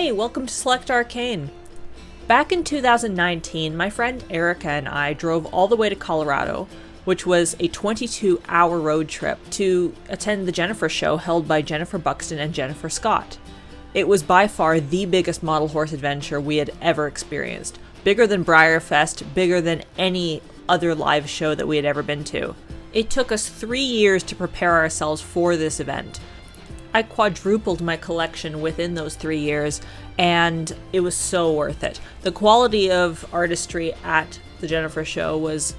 Hey, welcome to Select Arcane. Back in 2019, my friend Erica and I drove all the way to Colorado, which was a 22-hour road trip to attend the Jennifer show held by Jennifer Buxton and Jennifer Scott. It was by far the biggest model horse adventure we had ever experienced. Bigger than Breyerfest, bigger than any other live show that we had ever been to. It took us 3 years to prepare ourselves for this event. I quadrupled my collection within those 3 years, and it was so worth it. The quality of artistry at the Jennifer show was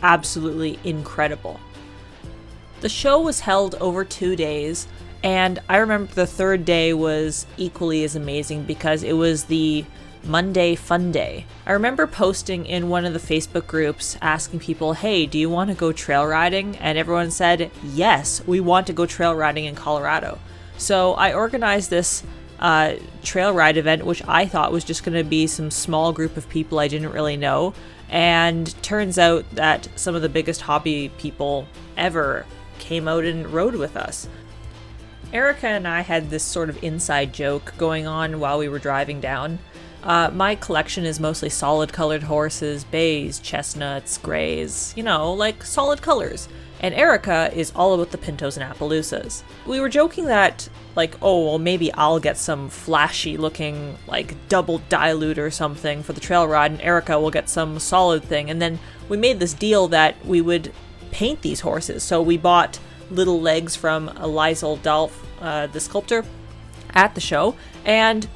absolutely incredible. The show was held over 2 days, and I remember the third day was equally as amazing because it was the Monday Fun Day. I remember posting in one of the Facebook groups asking people, hey, do you want to go trail riding? And everyone said, yes, we want to go trail riding in Colorado. So I organized this trail ride event, which I thought was just going to be some small group of people I didn't really know. And turns out that some of the biggest hobby people ever came out and rode with us. Erica and I had this sort of inside joke going on while we were driving down. My collection is mostly solid colored horses, bays, chestnuts, grays, like solid colors. And Erica is all about the Pintos and Appaloosas. We were joking that, maybe I'll get some flashy looking, double dilute or something for the trail ride, and Erica will get some solid thing. And then we made this deal that we would paint these horses. So we bought little legs from Liesl Dolph, the sculptor, at the show, and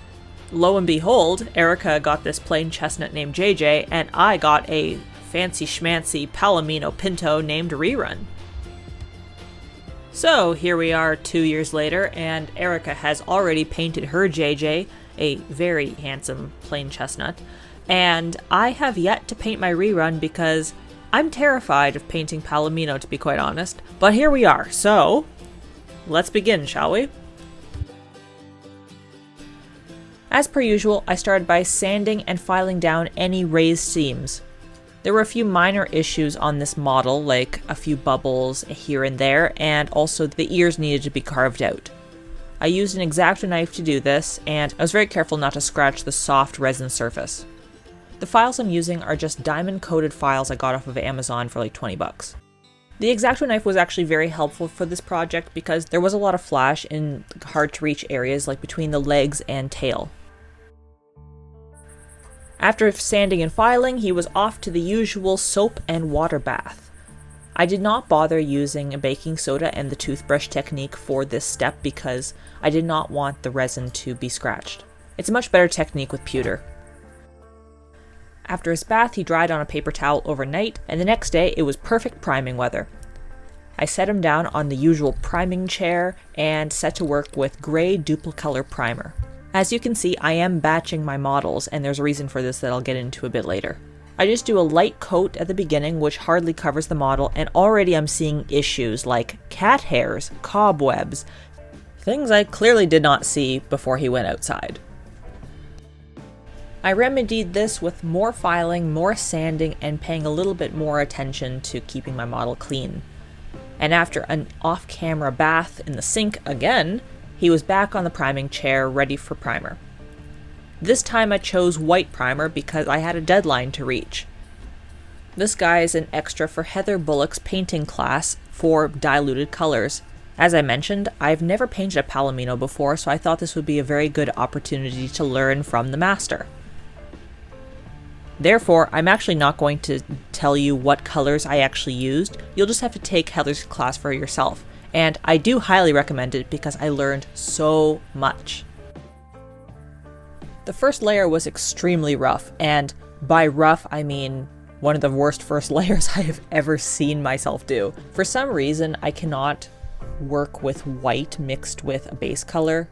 lo and behold, Erica got this plain chestnut named JJ, and I got a fancy schmancy Palomino Pinto named Rerun. So here we are 2 years later, and Erica has already painted her JJ, a very handsome plain chestnut, and I have yet to paint my Rerun because I'm terrified of painting Palomino, to be quite honest. But here we are, so let's begin, shall we? As per usual, I started by sanding and filing down any raised seams. There were a few minor issues on this model, like a few bubbles here and there, and also the ears needed to be carved out. I used an X-Acto knife to do this, and I was very careful not to scratch the soft resin surface. The files I'm using are just diamond-coated files I got off of Amazon for like 20 bucks. The X-Acto knife was actually very helpful for this project because there was a lot of flash in hard-to-reach areas like between the legs and tail. After sanding and filing, he was off to the usual soap and water bath. I did not bother using a baking soda and the toothbrush technique for this step because I did not want the resin to be scratched. It's a much better technique with pewter. After his bath, he dried on a paper towel overnight, and the next day it was perfect priming weather. I set him down on the usual priming chair and set to work with gray Duplicolor primer. As you can see, I am batching my models, and there's a reason for this that I'll get into a bit later. I just do a light coat at the beginning, which hardly covers the model, and already I'm seeing issues like cat hairs, cobwebs, things I clearly did not see before he went outside. I remedied this with more filing, more sanding, and paying a little bit more attention to keeping my model clean. And after an off-camera bath in the sink again, he was back on the priming chair, ready for primer. This time I chose white primer because I had a deadline to reach. This guy is an extra for Heather Bullach's painting class for diluted colors. As I mentioned, I've never painted a Palomino before, so I thought this would be a very good opportunity to learn from the master. Therefore, I'm actually not going to tell you what colors I actually used. You'll just have to take Heather's class for yourself. And I do highly recommend it because I learned so much. The first layer was extremely rough, and by rough I mean one of the worst first layers I have ever seen myself do. For some reason, I cannot work with white mixed with a base color.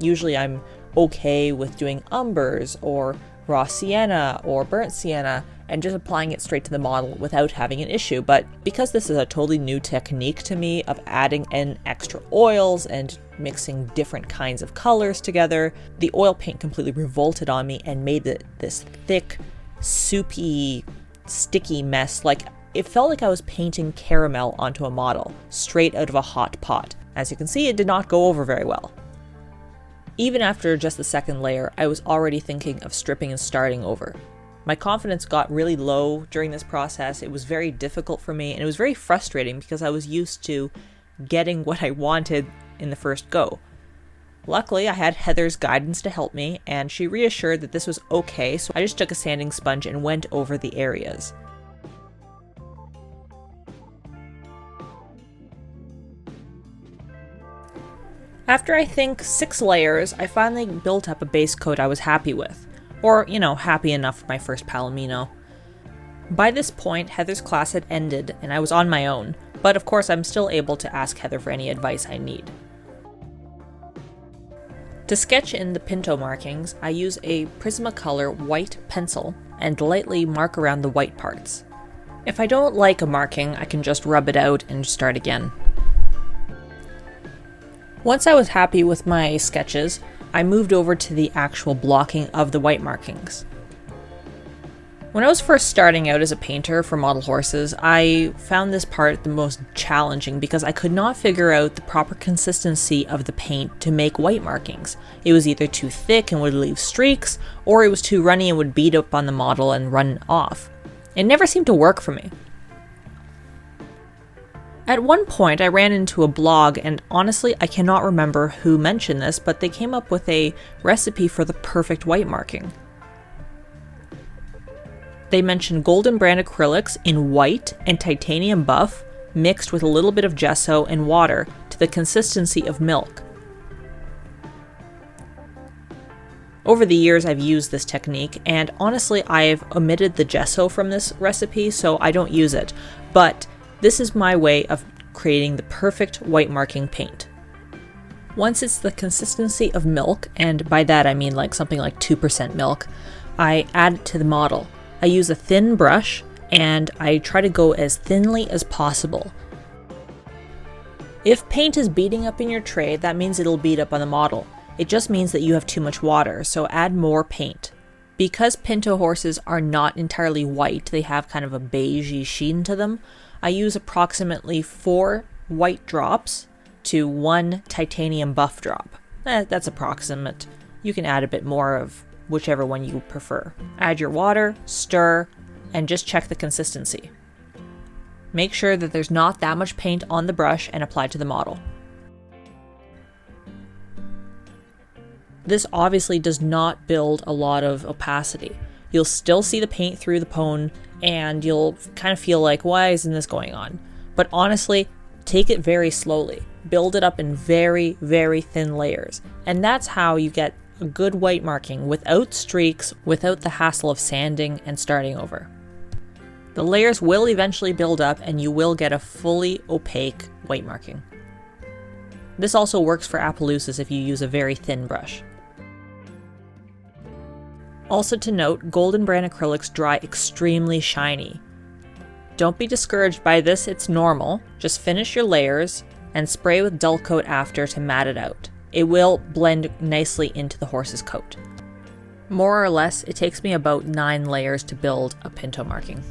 Usually I'm okay with doing umbers or raw sienna or burnt sienna and just applying it straight to the model without having an issue. But because this is a totally new technique to me of adding in extra oils and mixing different kinds of colors together, the oil paint completely revolted on me and made it this thick, soupy, sticky mess. It felt like I was painting caramel onto a model, straight out of a hot pot. As you can see, it did not go over very well. Even after just the second layer, I was already thinking of stripping and starting over. My confidence got really low during this process. It was very difficult for me, and it was very frustrating because I was used to getting what I wanted in the first go. Luckily, I had Heather's guidance to help me, and she reassured that this was okay, so I just took a sanding sponge and went over the areas. After I think 6 layers, I finally built up a base coat I was happy with. Or, happy enough for my first Palomino. By this point, Heather's class had ended, and I was on my own, but of course I'm still able to ask Heather for any advice I need. To sketch in the pinto markings, I use a Prismacolor white pencil and lightly mark around the white parts. If I don't like a marking, I can just rub it out and start again. Once I was happy with my sketches, I moved over to the actual blocking of the white markings. When I was first starting out as a painter for model horses, I found this part the most challenging because I could not figure out the proper consistency of the paint to make white markings. It was either too thick and would leave streaks, or it was too runny and would beat up on the model and run off. It never seemed to work for me. At one point, I ran into a blog, and honestly, I cannot remember who mentioned this, but they came up with a recipe for the perfect white marking. They mentioned Golden Brand acrylics in white and titanium buff, mixed with a little bit of gesso and water to the consistency of milk. Over the years, I've used this technique, and honestly, I've omitted the gesso from this recipe, so I don't use it, but this is my way of creating the perfect white marking paint. Once it's the consistency of milk, and by that I mean something like 2% milk, I add it to the model. I use a thin brush, and I try to go as thinly as possible. If paint is beating up in your tray, that means it'll beat up on the model. It just means that you have too much water, so add more paint. Because pinto horses are not entirely white, they have kind of a beigey sheen to them, I use approximately 4 white drops to 1 titanium buff drop. That's approximate. You can add a bit more of whichever one you prefer. Add your water, stir, and just check the consistency. Make sure that there's not that much paint on the brush and apply to the model. This obviously does not build a lot of opacity. You'll still see the paint through the pone, and you'll kind of feel like, why isn't this going on? But honestly, take it very slowly. Build it up in very, very thin layers. And that's how you get a good white marking without streaks, without the hassle of sanding and starting over. The layers will eventually build up, and you will get a fully opaque white marking. This also works for Appaloosas if you use a very thin brush. Also to note, Golden Brand acrylics dry extremely shiny. Don't be discouraged by this, it's normal. Just finish your layers and spray with dull coat after to matte it out. It will blend nicely into the horse's coat. More or less, it takes me about 9 layers to build a pinto marking.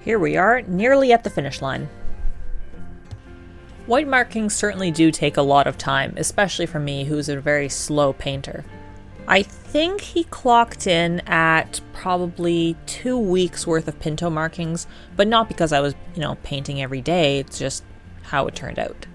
Here we are, nearly at the finish line. White markings certainly do take a lot of time, especially for me, who's a very slow painter. I think he clocked in at probably 2 weeks worth of pinto markings, but not because I was, painting every day, it's just how it turned out.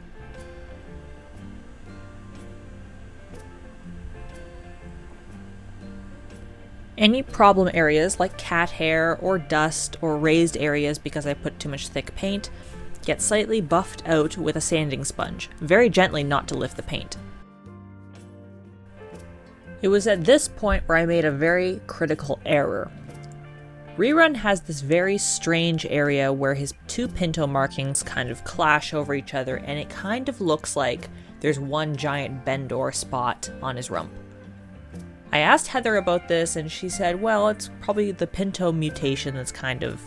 Any problem areas like cat hair or dust or raised areas because I put too much thick paint get slightly buffed out with a sanding sponge, very gently not to lift the paint. It was at this point where I made a very critical error. Rerun has this very strange area where his 2 pinto markings kind of clash over each other, and it kind of looks like there's one giant bend-or spot on his rump. I asked Heather about this, and she said, well, it's probably the pinto mutation that's kind of,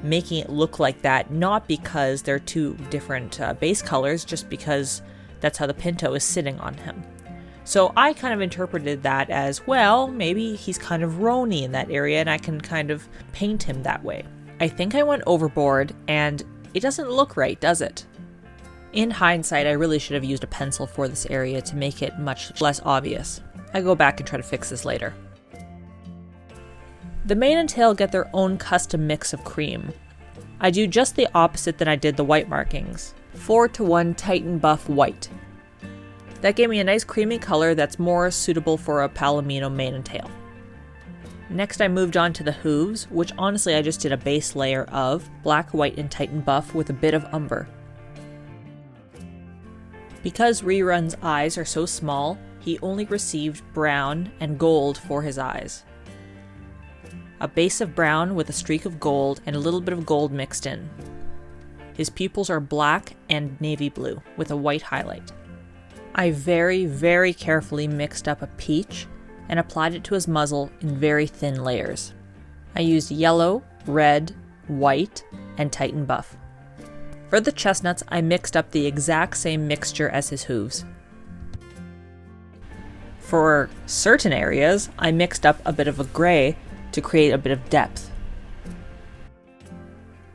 making it look like that, not because they're 2 different base colors, just because that's how the pinto is sitting on him. So I kind of interpreted that as, well, maybe he's kind of rony in that area, and I can kind of paint him that way. I think I went overboard, and it doesn't look right, does it? In hindsight, I really should have used a pencil for this area to make it much less obvious. I go back and try to fix this later. The mane and tail get their own custom mix of cream. I do just the opposite than I did the white markings. 4:1 Titan Buff White. That gave me a nice creamy color that's more suitable for a Palomino mane and tail. Next I moved on to the hooves, which honestly I just did a base layer of black, white, and Titan Buff with a bit of umber. Because Rerun's eyes are so small, he only received brown and gold for his eyes. A base of brown with a streak of gold and a little bit of gold mixed in. His pupils are black and navy blue with a white highlight. I very carefully mixed up a peach and applied it to his muzzle in very thin layers. I used yellow, red, white, and Titan Buff. For the chestnuts, I mixed up the exact same mixture as his hooves. For certain areas, I mixed up a bit of a gray to create a bit of depth.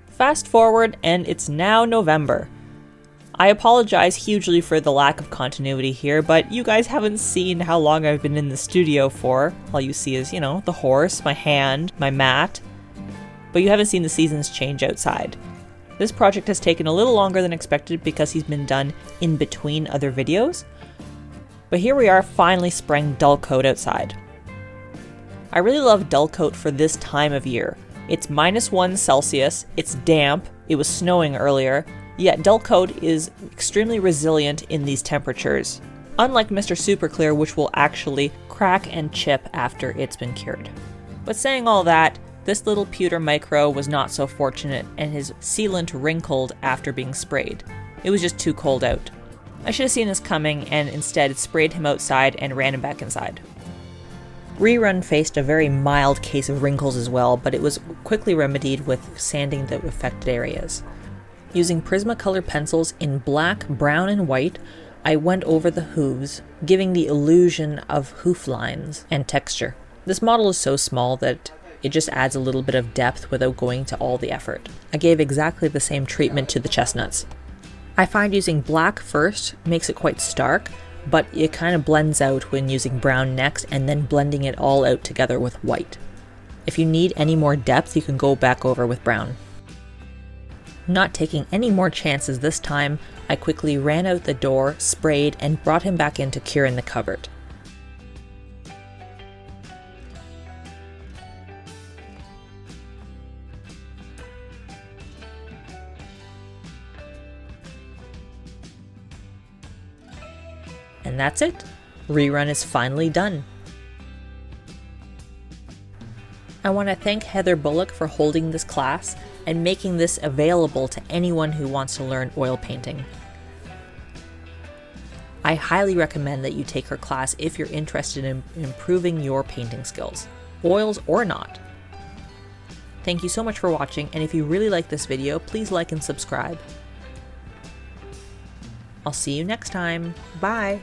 Fast forward, and it's now November. I apologize hugely for the lack of continuity here, but you guys haven't seen how long I've been in the studio for. All you see is, the horse, my hand, my mat, but you haven't seen the seasons change outside. This project has taken a little longer than expected because he's been done in between other videos, but here we are finally spraying dull coat outside. I really love dull coat for this time of year. It's -1 Celsius, it's damp, it was snowing earlier, yet dull coat is extremely resilient in these temperatures, unlike Mr. Super Clear, which will actually crack and chip after it's been cured. But saying all that, this little pewter micro was not so fortunate and his sealant wrinkled after being sprayed. It was just too cold out. I should have seen this coming and instead sprayed him outside and ran him back inside. Rerun faced a very mild case of wrinkles as well, but it was quickly remedied with sanding the affected areas. Using Prismacolor pencils in black, brown, and white, I went over the hooves, giving the illusion of hoof lines and texture. This model is so small that it just adds a little bit of depth without going to all the effort. I gave exactly the same treatment to the chestnuts. I find using black first makes it quite stark, but it kind of blends out when using brown next and then blending it all out together with white. If you need any more depth, you can go back over with brown. Not taking any more chances this time, I quickly ran out the door, sprayed, and brought him back in to cure in the cupboard. And that's it. Rerun is finally done. I want to thank Heather Bullach for holding this class and making this available to anyone who wants to learn oil painting. I highly recommend that you take her class if you're interested in improving your painting skills, oils or not. Thank you so much for watching, and if you really like this video, please like and subscribe. I'll see you next time. Bye!